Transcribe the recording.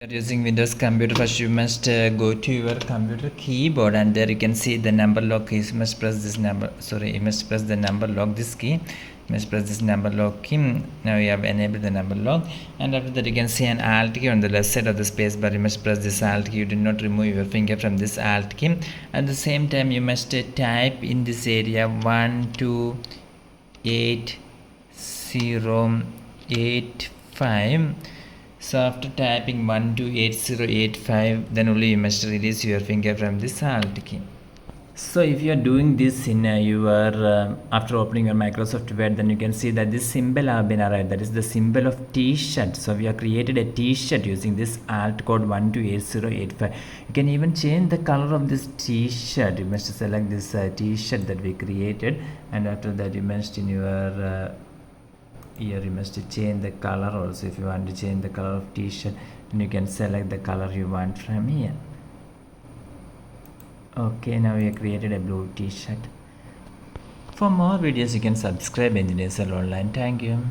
You're using Windows computer, first you must go to your computer keyboard, and there you can see the number lock key. You must press this number, you must press the number lock, this key. You must press this number lock key. Now you have enabled the number lock, and after that you can see an alt key on the left side of the space bar. You must press this alt key. You do not remove your finger from this alt key. At the same time you must type in this area 128085. So after typing 128085, then only you must release your finger from this alt key. So if you are doing this in your after opening your Microsoft Word, then you can see that this symbol have been arrived. That is the symbol of T-shirt. So we have created a T-shirt using this alt code 128085. You can even change the color of this T-shirt. You must select this T-shirt that we created, and after that you must in your here you must change the color also. If you want to change the color of T-shirt, then you can select the color you want from here. Okay, now we have created a blue T-shirt. For more videos you can subscribe Engineers Online. Thank you.